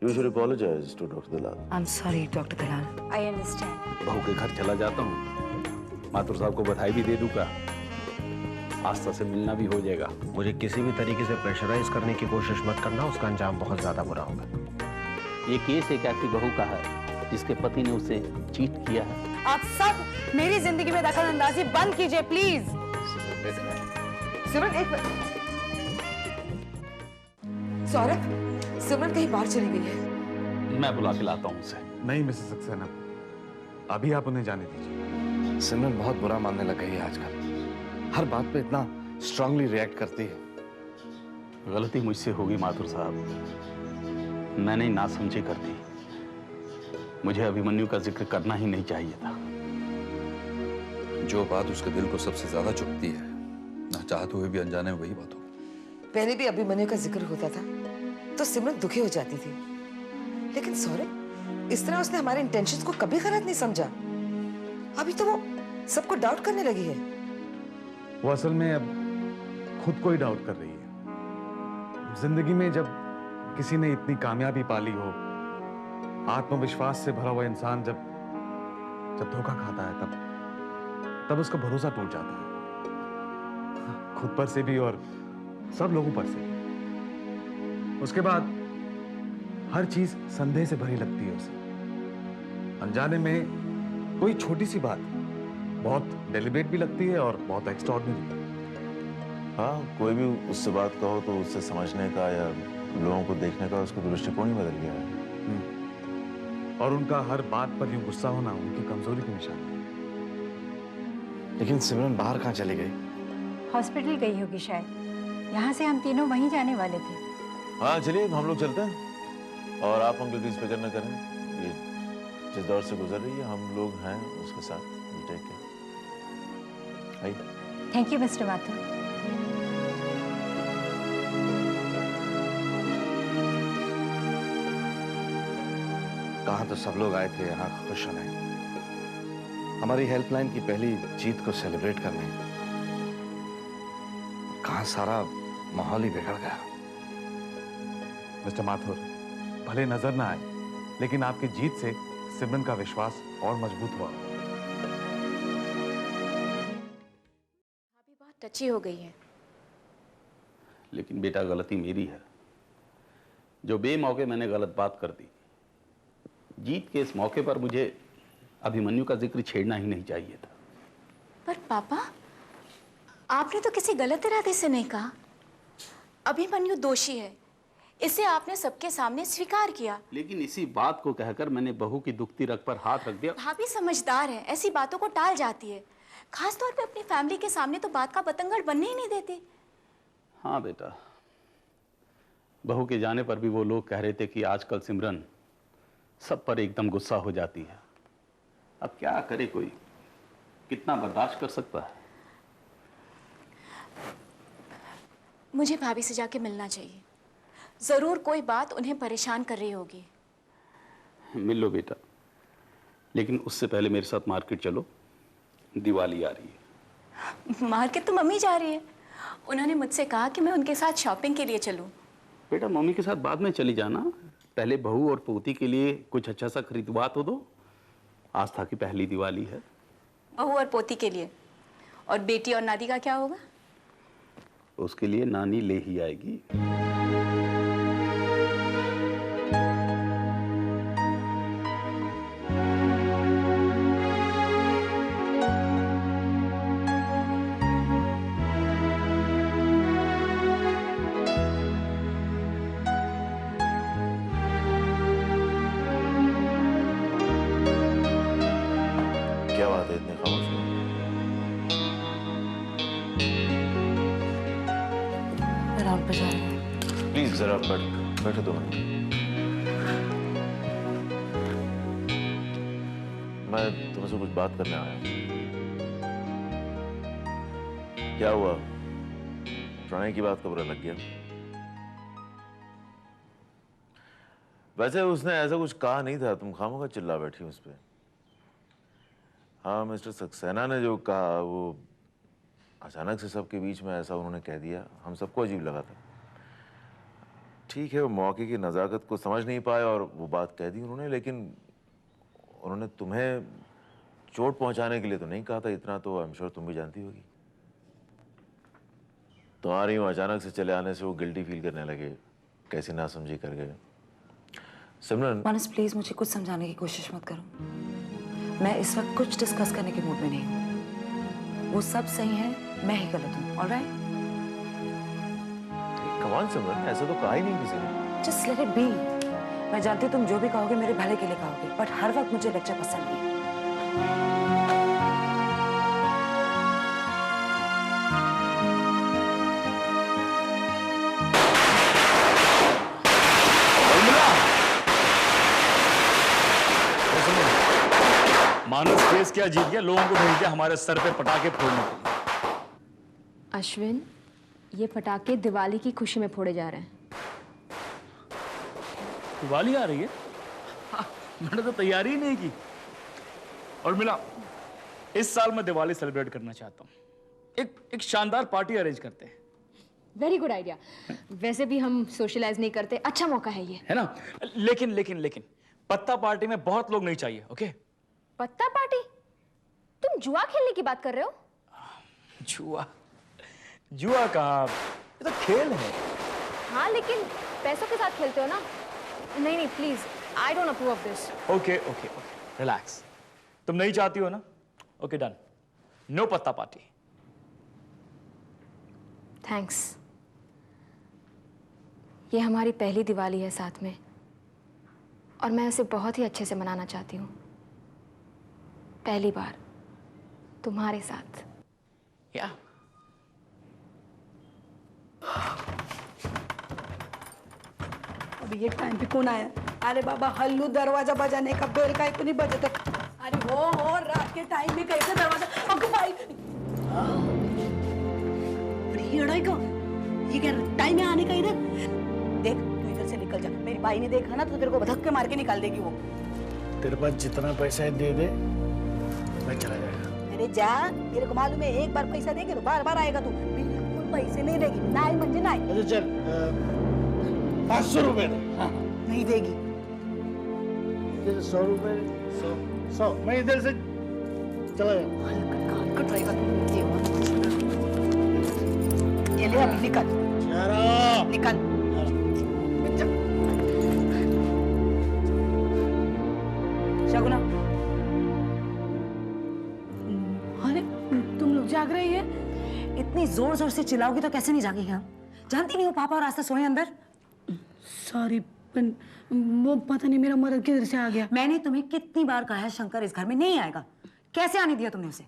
You should apologize to Dr. Dalal. I'm sorry, Dr. Dalal. I understand. बहू के घर चला जाता हूँ, माथुर साहब को बधाई भी दे दूंगा, आस्था से मिलना भी हो जाएगा। मुझे किसी भी तरीके से प्रेशराइज करने की कोशिश मत करना, उसका अंजाम बहुत ज्यादा बुरा होगा। ये केस एक ऐसी बहू का है जिसके पति ने उसे चीट किया है। आप सब मेरी जिंदगी में दखल अंदाजी बंद कीजिए प्लीज। सिमरन एक मिनट। सौरभ, सिमरन कहीं बाहर चली गई है। मैं बुला के लाता हूँ उसे। नहीं मिसेस सक्सेना, अभी आप उन्हें जाने दीजिए। सिमरन बहुत बुरा मानने लग गई है आजकल, हर बात पे इतना स्ट्रांगली रिएक्ट करती है। गलती मुझसे होगी माथुर साहब, मैंने ना समझी कर दी। मुझे अभिमन्यु का जिक्र करना ही नहीं चाहिए था। जो बात उसके दिल को सबसे ज्यादा चुभती है, ना चाहते हुए भी अनजाने में वही बात हो। पहले भी अभिमन्यु का जिक्र होता था तो सिमरन दुखी हो जाती थी, लेकिन सौरभ, इस तरह उसने हमारे इंटेंशंस को कभी गलत नहीं समझा। अभी तो वो सबको डाउट करने लगी है। वो असल में अब खुद को ही डाउट कर रही है। जिंदगी में जब किसी ने इतनी कामयाबी पाली हो, आत्मविश्वास से भरा हुआ इंसान जब धोखा खाता है, तब उसका भरोसा टूट जाता है, खुद पर से भी और सब लोगों पर से। उसके बाद हर चीज संदेह से भरी लगती है उसे। अनजाने में कोई छोटी सी बात बहुत डेलिब्रेट भी लगती है और बहुत एक्स्ट्राऑर्डिनरी। हाँ, कोई भी उससे बात कहो तो उससे समझने का या लोगों को देखने का उसका दृष्टिकोण ही बदल गया है। और उनका हर बात पर यूं गुस्सा होना उनकी कमजोरी की निशानी है। लेकिन सिमरन बाहर कहाँ चली गई? हॉस्पिटल गई होगी शायद। यहाँ से हम तीनों वहीं जाने वाले थे। हाँ चलिए, हम लोग चलते हैं। और आप अंकल की फिक्र न करें, ये जिस दौर से गुजर रही है हम लोग हैं उसके साथ। Take care. आइए। Thank you mister Mathur. कहाँ तो सब लोग आए थे यहाँ खुश होने, हमारी हेल्पलाइन की पहली जीत को सेलिब्रेट करने। कहाँ सारा माहौल ही बिगड़ गया। मिस्टर माथुर, भले नजर ना आए, लेकिन आपकी जीत से सिमरन का विश्वास और मजबूत हुआ। अभी बहुत टची हो गई है। लेकिन बेटा, गलती मेरी है जो बेमौके मैंने गलत बात कर दी। जीत के इस मौके पर मुझे अभिमन्यु का जिक्र छेड़ना ही नहीं चाहिए था। पर पापा, आपने तो किसी गलत इरादे से नहीं कहा। अभिमन्यु दोषी है, इसे आपने सबके सामने स्वीकार किया। लेकिन इसी बात को कहकर मैंने बहू की दुखती रग पर हाथ रख दिया। भाभी समझदार है, ऐसी बातों को टाल जाती है। खासतौर पे अपनी फैमिली के सामने तो बात का बतंगड़ बनने ही नहीं देती। हाँ बेटा, बहू के जाने पर भी वो लोग कह रहे थे कि आजकल सिमरन सब पर एकदम गुस्सा हो जाती है। अब क्या करे कोई, कितना बर्दाश्त कर सकता है। मुझे भाभी से जाके मिलना चाहिए। जरूर कोई बात उन्हें परेशान कर रही होगी। मिल लो बेटा, लेकिन उससे पहले मेरे साथ मार्केट चलो, दिवाली आ रही है। मार्केट तो मम्मी जा रही है। उन्होंने मुझसे कहा कि मैं उनके साथ शॉपिंग के लिए चलूं। बेटा, मम्मी के साथ बाद में चली जाना, पहले बहू और पोती के लिए कुछ अच्छा सा खरीदवा तो दो। आस्था की पहली दिवाली है। बहू और पोती के लिए, और बेटी और नाती का क्या होगा? उसके लिए नानी ले ही आएगी। क्या बात है, इतने खामोश हो? राउंड पे जा रहे हैं। प्लीज जरा बैठो दो मिनट। मैं तुमसे कुछ बात करने आया हूं। क्या हुआ, प्रणय की बात का बुरा लग गया? वैसे उसने ऐसा कुछ कहा नहीं था, तुम खामोखा चिल्ला बैठी उस पे। हाँ, मिस्टर सक्सेना ने जो कहा वो अचानक से सबके बीच में ऐसा उन्होंने कह दिया, हम सबको अजीब लगा था। ठीक है, वो मौके की नज़ाकत को समझ नहीं पाए और वो बात कह दी उन्होंने, लेकिन उन्होंने तुम्हें चोट पहुंचाने के लिए तो नहीं कहा था। इतना तो आई एम श्योर तुम भी जानती होगी। तुम्हारी यूं अचानक से चले आने से वो गिल्टी फील करने लगे, कैसी नासमझी कर गए। सिमरन, मानस प्लीज मुझे कुछ समझाने की कोशिश मत करो। मैं इस वक्त कुछ डिस्कस करने के मूड में नहीं हूँ। वो सब सही है, मैं ही गलत हूँ। ऑलराइट? कम ऑन सिमरन, ऐसा तो कहा ही नहीं किसी ने। Just let it be. मैं जानती हूँ तुम जो भी कहोगे मेरे भले के लिए कहोगे, बट हर वक्त मुझे लेक्चर पसंद नहीं है। मानस केस क्या जीत गया, लोगों को भेज दिया हमारे सर पे पटाखे फोड़ने के लिए। अश्विन, ये पटाखे दिवाली की खुशी में फोड़े जा रहे हैं। दिवाली आ रही है? मैंने तो तैयारी ही नहीं की। और मिला, इस साल मैं दिवाली सेलिब्रेट करना चाहता हूँ। एक शानदार पार्टी अरेंज करते हैं। Very good idea. वैसे भी हम सोशलाइज नहीं करते, अच्छा मौका है ये, है ना? लेकिन पत्ता पार्टी में बहुत लोग नहीं चाहिए। ओके? पत्ता पार्टी? तुम जुआ खेलने की बात कर रहे हो? जुआ कहाँ, ये तो खेल है। हाँ, लेकिन पैसों के साथ खेलते हो ना। नहीं please, I don't approve of this. Okay, relax. तुम नहीं चाहती हो ना? Okay, done. नो पत्ता पार्टी। थैंक्स। ये हमारी पहली दिवाली है साथ में, और मैं उसे बहुत ही अच्छे से मनाना चाहती हूँ। पहली बार तुम्हारे साथ। या अभी ये टाइम पे कौन आया? अरे बाबा, हल्लू दरवाजा बजाने का बेल का इतनी बजे तक। अरे हो रात के टाइम में कैसे दरवाजा? अरे भाई, अरे ये लड़ाई का, ये क्या टाइम है आने का? इधर देख, तू इधर से निकल जा। मेरी भाई ने देखा ना तो तेरे को धक्के मार के निकाल देगी वो। तेरे पास जितना पैसा है दे दे, मैं चला जाएगा। अरे जा, तेरे को मालूम है एक बार पैसा देंगे तो बार बार आएगा तू। बिल्कुल पैसे नहीं देगी, नाई म्हणजे नाई। अच्छा चल, 500 रुपए दे। हाँ, नहीं देगी। 100 रुपए, 100 मैं इधर से चला जाऊँ। हलकट रहेगा तू। ये ले, अभी निकल। निकल। शगुना, अरे तुम लोग जाग रही है? इतनी जोर जोर से चिल्लाओगी तो कैसे नहीं जागेगी हम? जानती नहीं हो पापा और आस्था सोए अंदर। सॉरी, वो पता नहीं मेरा मर्द किधर से आ गया। मैंने तुम्हें कितनी बार कहा है शंकर इस घर में नहीं आएगा, कैसे आने दिया तुमने उसे?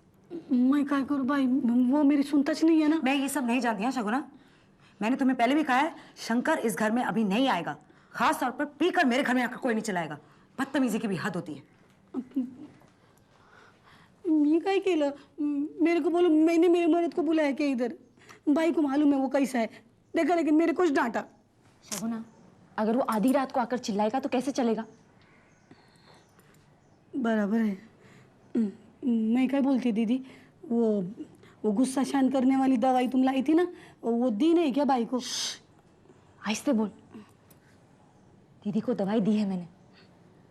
मैं क्या करूं भाई, वो मेरी सुनता नहीं है ना। मैं ये सब नहीं जानती हूँ शगुना। मैंने तुम्हें पहले भी कहा है शंकर इस घर में अभी नहीं आएगा। खास तौर पर पीकर मेरे घर में आकर कोई नहीं चलाएगा। बदतमीजी की भी हद होती है। ये क्या केलं? मेरे को बोलो, मैंने मेरे मर्द को बुलाया क्या इधर? भाई को मालूम है वो कैसा है, देखा, लेकिन मेरे को डांटा। शगुना, अगर वो आधी रात को आकर चिल्लाएगा तो कैसे चलेगा? बराबर है। मैं क्या बोलती दीदी, वो गुस्सा शांत करने वाली दवाई तुम लाई थी ना, वो दी नहीं क्या भाई को? आहिस्ते बोल। दीदी को दवाई दी है मैंने,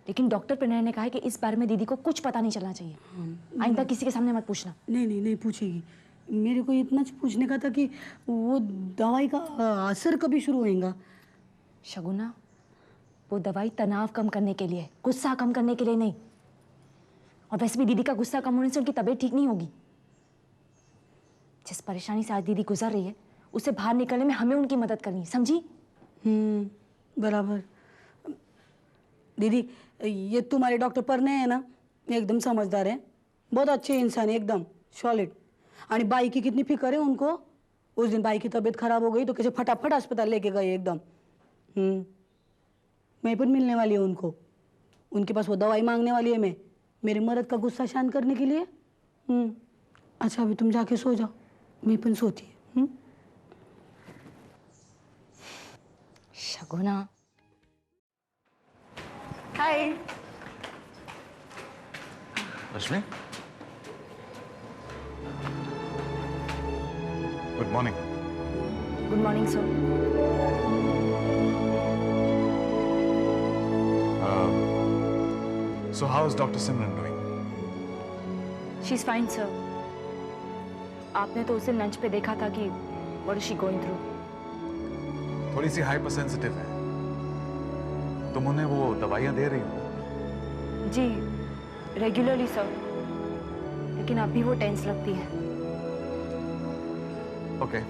लेकिन डॉक्टर प्रणय ने कहा है कि इस बारे में दीदी को कुछ पता नहीं चलना चाहिए। आइंदा किसी के सामने मत पूछना। नहीं पूछेगी। मेरे को इतना पूछने का था कि वो दवाई का असर कभी शुरू होएगा? शगुना, वो दवाई तनाव कम करने के लिए, गुस्सा कम करने के लिए नहीं। और वैसे भी दीदी का गुस्सा कम होने से उनकी तबीयत ठीक नहीं होगी। जिस परेशानी से आज दीदी गुजर रही है, उसे बाहर निकलने में हमें उनकी मदद करनी है, समझी? बराबर। दीदी, ये तुम्हारे डॉक्टर प्रणय है ना, एकदम समझदार है, बहुत अच्छे इंसान है, एकदम सॉलिड। आणि बाई की कितनी फिक्र है उनको। उस दिन बाई की तबीयत खराब हो गई तो कैसे फटाफट अस्पताल लेके गए एकदम। मैं पण मिलने वाली हूँ उनको, उनके पास वो दवाई मांगने वाली है मैं, मेरे मर्द का गुस्सा शांत करने के लिए। अच्छा, अभी तुम जाके सो जाओ, मैं पण सोती है। Shaguna. Hi. Rashmi, good morning. Good morning sir. So how is Dr. Simran doing? She is fine sir. आपने तो उसे लंच पे देखा था कि what is she going through. थोड़ी सी हाइपर सेंसिटिव है। तुम उन्हें वो दवाइयां दे रही हो? जी रेगुलरली सर, लेकिन अब भी वो टेंस लगती है। ओके,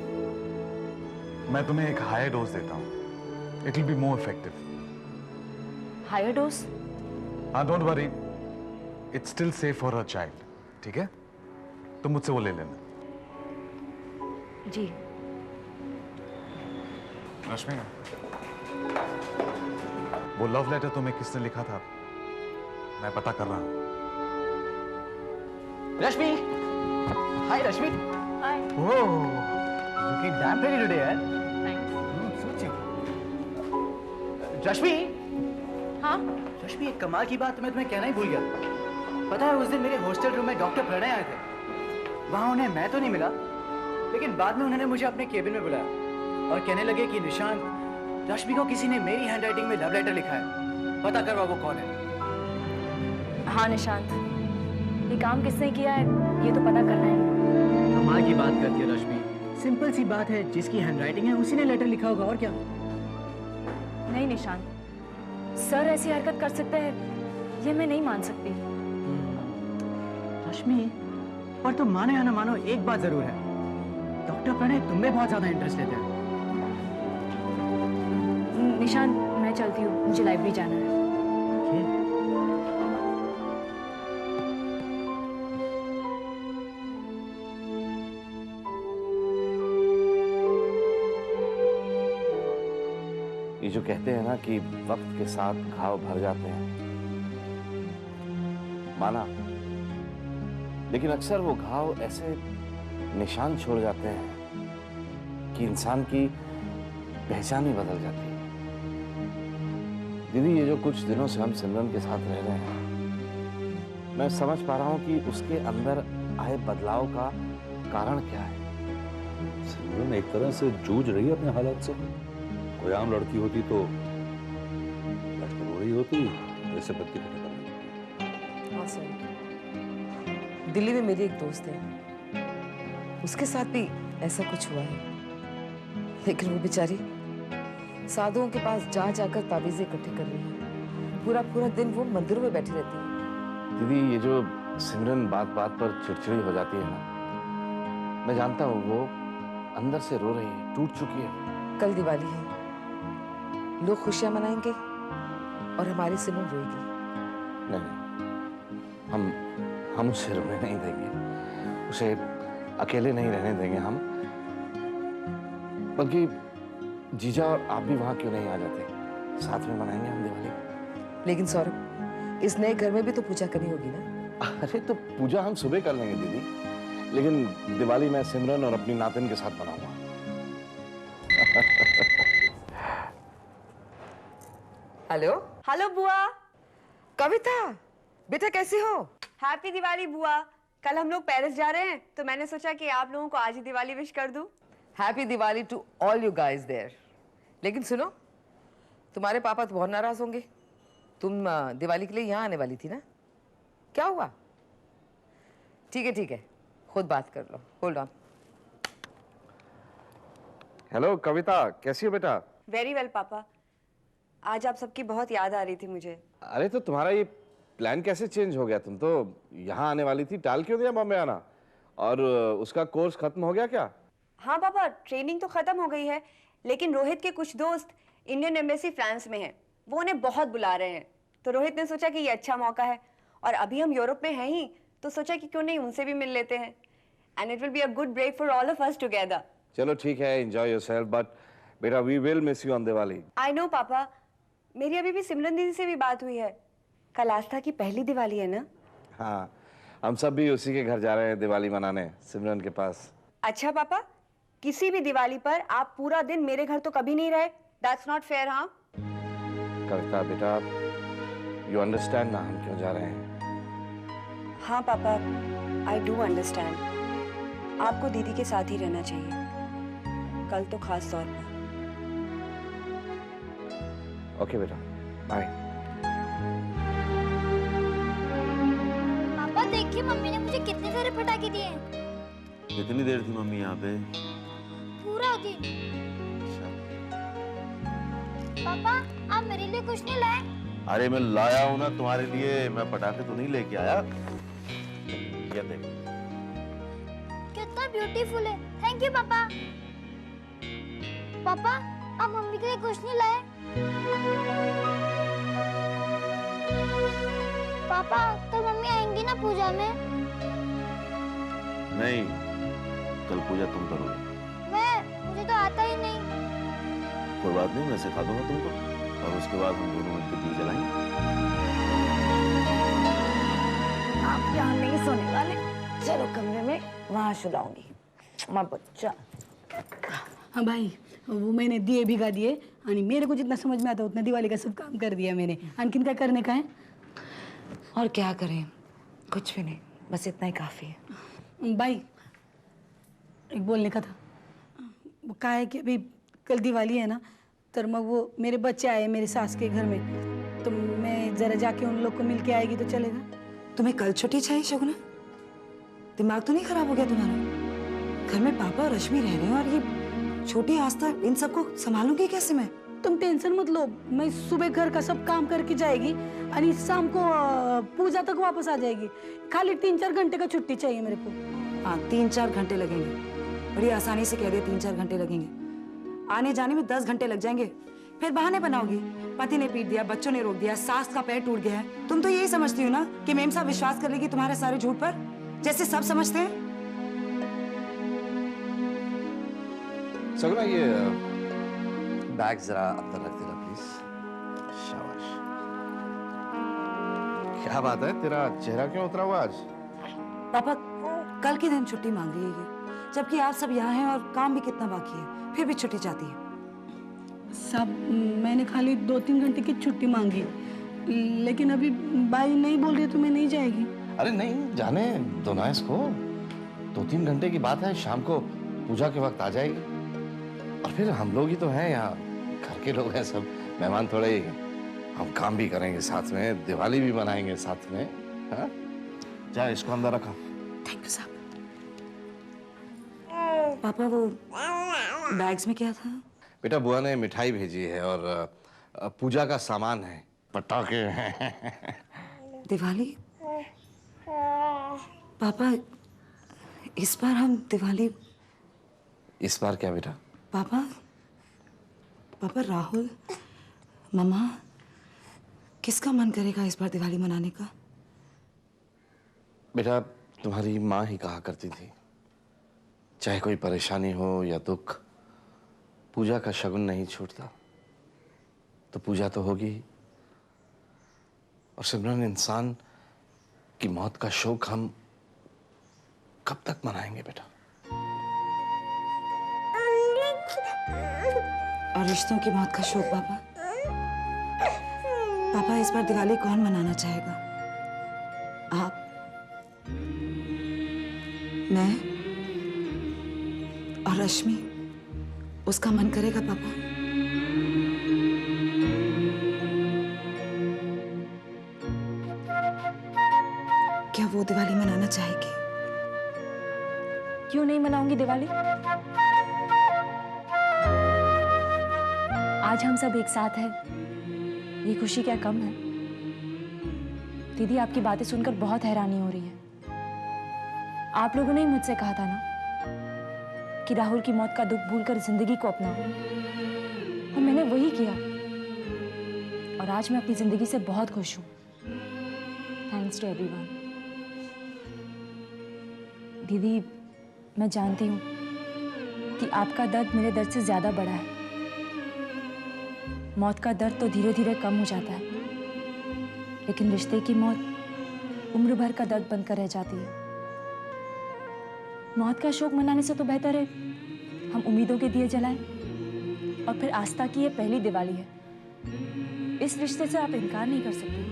मैं तुम्हें एक हायर डोज देता हूँ। It will be more effective. Higher dose? हाँ, don't worry, it's still safe for a child. ठीक है, तुम मुझसे वो ले लेना। जी। रश्मि, वो लव लेटर तुम्हें किसने लिखा था? मैं पता कर रहा हूँ। रश्मि, हाय रश्मि। हाय। ओह, looking damn pretty today, यार। थैंक्स। suits you। रश्मि। हाँ? रश्मि, एक कमाल की बात मैं तुम्हें कहना ही भूल गया। पता है, उस दिन मेरे हॉस्टल रूम में डॉक्टर प्रणय आए थे। वहां उन्हें मैं तो नहीं मिला, लेकिन बाद में उन्होंने मुझे अपने केबिन में बुलाया और कहने लगे कि निशांत, रश्मि को किसी ने मेरी हैंडराइटिंग में लव लेटर लिखा है, पता करवा वो कौन है। हाँ निशांत, ये काम किसने किया है ये तो पता करना है। कमाल की बात करती है रश्मि। सिंपल सी बात है, जिसकी हैंडराइटिंग है उसी ने लेटर लिखा होगा, और क्या। नहीं निशांत, सर ऐसी हरकत कर सकते हैं ये मैं नहीं मान सकती। रश्मि, पर तुम मानो या ना मानो, एक बात जरूर है, डॉक्टर प्रणय तुम में बहुत ज्यादा इंटरेस्ट लेते हैं। निशांत, मैं चलती हूँ, मुझे लाइब्रेरी जाना है। ये जो कहते हैं ना कि वक्त के साथ घाव भर जाते हैं, माना, लेकिन अक्सर वो घाव ऐसे निशान छोड़ जाते हैं कि इंसान की पहचान ही बदल जाती है। दीदी, ये जो कुछ दिनों से हम सिमरन के साथ रह रहे हैं, मैं समझ पा रहा हूं कि उसके अंदर आए बदलाव का कारण क्या है। सिमरन एक तरह से जूझ रही है अपने हालात से। कोई आम लड़की होती तो लड़की रो रही होती, ऐसे बच्ची को निकल रही। हाँ सर, दिल्ली में मेरी एक दोस्त है, उसके साथ भी ऐसा कुछ हुआ है, लेकिन वो बेचारी साधुओं के पास जा जाकर ताबीजें इकट्ठे कर रही है। पूरा पूरा दिन वो मंदिरों में बैठी रहती है। दीदी, ये जो सिमरन बात बात पर चिड़चिड़ी हो जाती है ना, मैं जानता हूँ वो अंदर से रो रही है, टूट चुकी है। कल दिवाली है, लोग खुशियां मनाएंगे और हमारी सिमरन रोएगी। नहीं, हम उसे रोने नहीं देंगे, उसे अकेले नहीं रहने देंगे हम। बल्कि जीजा और आप भी वहां क्यों नहीं आ जाते, साथ में मनाएंगे हम दिवाली। लेकिन सौरभ, इस नए घर में भी तो पूजा करनी होगी ना। अरे तो पूजा हम सुबह कर लेंगे दीदी, लेकिन दिवाली मैं सिमरन और अपनी नातिन के साथ मनाऊंगा। हेलो। हेलो बुआ। कविता, बेटा कैसी हो? हैप्पी दिवाली बुआ। कल हम लोग पेरिस जा रहे हैं, तो मैंने सोचा कि आप लोगों को आज ही दिवाली विश कर दूं। Happy Diwali to all you guys there. लेकिन सुनो, तुम्हारे पापा तो बहुत नाराज होंगे। तुम दिवाली के लिए यहाँ आने वाली थी ना, क्या हुआ? ठीक है, खुद बात कर लो। Hold on. हेलो कविता, कैसी हो बेटा? वेरी वेल पापा। आज आप सबकी बहुत याद आ रही थी मुझे। अरे तो तुम्हारा ये प्लान कैसे चेंज हो गया? तुम तो यहाँ आने वाली थी, टाल क्यों दिया बॉम्बे आना? और उसका कोर्स खत्म हो गया क्या? हाँ पापा, ट्रेनिंग तो खत्म हो गई है, लेकिन रोहित के कुछ दोस्त इंडियन एम्बेसी फ्रांस में हैं, वो उन्हें बहुत बुला रहे हैं। तो रोहित ने सोचा कि ये अच्छा मौका है, और अभी हम यूरोप में हैं ही, तो सोचा कि क्यों नहीं उनसे भी मिल लेते हैं। And it will be a good break for all of us together. चलो ठीक है, एंजॉय योरसेल्फ, बट बेटा we will miss you on Diwali. I know पापा, मेरी अभी भी सिमरन दीदी से भी बात हुई है। कल आस्था की पहली दिवाली है ना? हाँ, हम सब भी उसी के घर जा रहे हैं दिवाली मनाने, सिमरन के पास। अच्छा पापा, किसी भी दिवाली पर आप पूरा दिन मेरे घर तो कभी नहीं रहे। That's not fair. हाँ कविता बेटा, यू अंडरस्टैंड ना हम क्यों जा रहे हैं? हाँ पापा, आई डू अंडरस्टैंड। आपको दीदी के साथ ही रहना चाहिए, कल तो खास तौर पर। ओके बेटा, बाय। देखिए मम्मी ने मुझे कितने सारे पटाखे दिए हैं। कितनी देर थी मम्मी यहाँ पे? पूरा दिन। पापा आप मेरे लिए कुछ नहीं लाए? अरे मैं लाया हूँ ना तुम्हारे लिए, मैं पटाखे तो नहीं लेके आया। ये देख कितना ब्यूटीफुल है। थैंक यू पापा। पापा आप मम्मी के लिए कुछ नहीं लाए? पापा कल मम्मी आएंगी ना पूजा में? नहीं, कल पूजा तुम करोगे। मुझे तो आता ही नहीं। कोई बात नहीं, मैं सिखा दूंगा तुमको, और उसके बाद हम दोनों मिलकर दिए जलाएंगे। आप यहाँ नहीं सोने वाले, चलो कमरे में, वहाँ सुलाऊंगी माँ बच्चा। हाँ भाई, वो मैंने दिए भिगा दिए आणि मेरे को जितना समझ में आता उतना दिवाली का सब काम कर दिया मैंने। आणखीन क्या करने का है? और क्या करें, कुछ भी नहीं, बस इतना ही काफी है। भाई एक बोलने का था, वो क्या है कि अभी कल दिवाली है ना, तो मग वो मेरे बच्चे आए मेरे सास के घर में, तो मैं जरा जाके उन लोग को मिल के आएगी तो चलेगा? तुम्हें कल छुट्टी चाहिए शगुना? दिमाग तो नहीं खराब हो गया तुम्हारा? घर में पापा और रश्मि रह रहे हैं और ये छोटी आस्था, इन सबको संभालूंगी कैसे मैं? तुम टेंशन मत लो, मैं सुबह घर का सब काम करके जाएगी और शाम को पूजा तक वापस आ जाएगी। खाली 3-4 घंटे का छुट्टी चाहिए मेरे को। हाँ 3-4 घंटे लगेंगे, बड़ी आसानी से कह दिया 3-4 घंटे लगेंगे। आने जाने में 10 घंटे लग जाएंगे, फिर बहाने बनाओगी। पति ने पीट दिया, बच्चों ने रोक दिया, सास का पैर टूट गया है। तुम तो यही समझती हो ना कि मेम साहब विश्वास कर लेगी तुम्हारे सारे झूठ पर, जैसे सब समझते हैं। सगुना ये बैग जरा अंदर रख देना प्लीज। शाबाश। क्या बात है, तेरा चेहरा क्यों उतरा हुआ आज? पापा कल के दिन छुट्टी मांग रही है ये, जबकि आप सब यहाँ हैं और काम भी कितना बाकी है, फिर भी छुट्टी चाहती है। सब मैंने खाली 2-3 घंटे की छुट्टी मांगी, लेकिन अभी बाई नहीं बोल रही तो मैं नहीं जाएगी। अरे नहीं, जाने दो ना इसको, 2-3 घंटे की बात है, शाम को पूजा के वक्त आ जाएगी। और फिर हम लोग ही तो हैं यहाँ, घर के लोग हैं सब, मेहमान थोड़े ही, हम काम भी करेंगे साथ में, दिवाली भी मनाएंगे साथ में। हाँ जा, इसको अंदर रखा। थैंक यू साहब। पापा वो बैग्स में क्या था? बेटा बुआ ने मिठाई भेजी है और पूजा का सामान है, पटाखे हैं। दिवाली? पापा इस बार हम दिवाली। इस बार क्या बेटा? पापा राहुल, मम्मा, किसका मन करेगा इस बार दिवाली मनाने का? बेटा तुम्हारी माँ ही कहा करती थी, चाहे कोई परेशानी हो या दुख, पूजा का शगुन नहीं छूटता। तो पूजा तो होगी ही। और सिमरन, इंसान की मौत का शोक हम कब तक मनाएंगे बेटा? और रिश्तों की मौत का शोक पापा? पापा इस बार दिवाली कौन मनाना चाहेगा? आप, मैं और रश्मि? उसका मन करेगा पापा? क्या वो दिवाली मनाना चाहेगी? क्यों नहीं मनाऊंगी दिवाली? आज हम सब एक साथ हैं, ये खुशी क्या कम है? दीदी आपकी बातें सुनकर बहुत हैरानी हो रही है। आप लोगों ने ही मुझसे कहा था ना कि राहुल की मौत का दुख भूलकर जिंदगी को अपनाओ, और मैंने वही किया। और आज मैं अपनी जिंदगी से बहुत खुश हूँ, थैंक्स टू एवरीवन। दीदी मैं जानती हूँ कि आपका दर्द मेरे दर्द से ज्यादा बड़ा है। मौत का दर्द तो धीरे धीरे कम हो जाता है, लेकिन रिश्ते की मौत उम्र भर का दर्द बनकर रह जाती है। मौत का शोक मनाने से तो बेहतर है हम उम्मीदों के दिए जलाएं। और फिर आस्था की ये पहली दिवाली है, इस रिश्ते से आप इनकार नहीं कर सकते।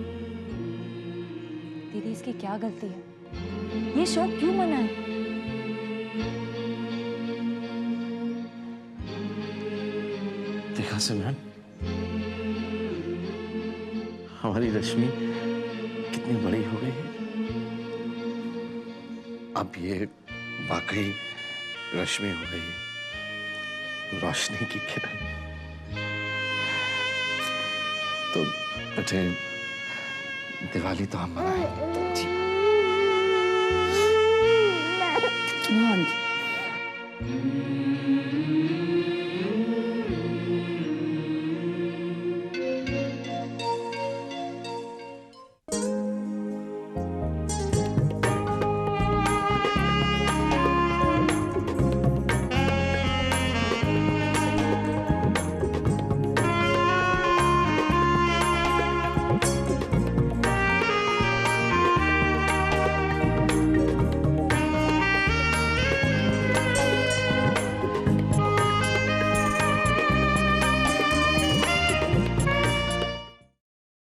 दीदी इसकी क्या गलती है? ये शौक क्यों मनाएं? देखा सिमरन, हमारी रश्मि कितनी बड़ी हो गई है। अब ये वाकई रश्मि हो गई, रोशनी की किरण। तो बेटे दिवाली तो हम मनाएंगे। हाँ जी।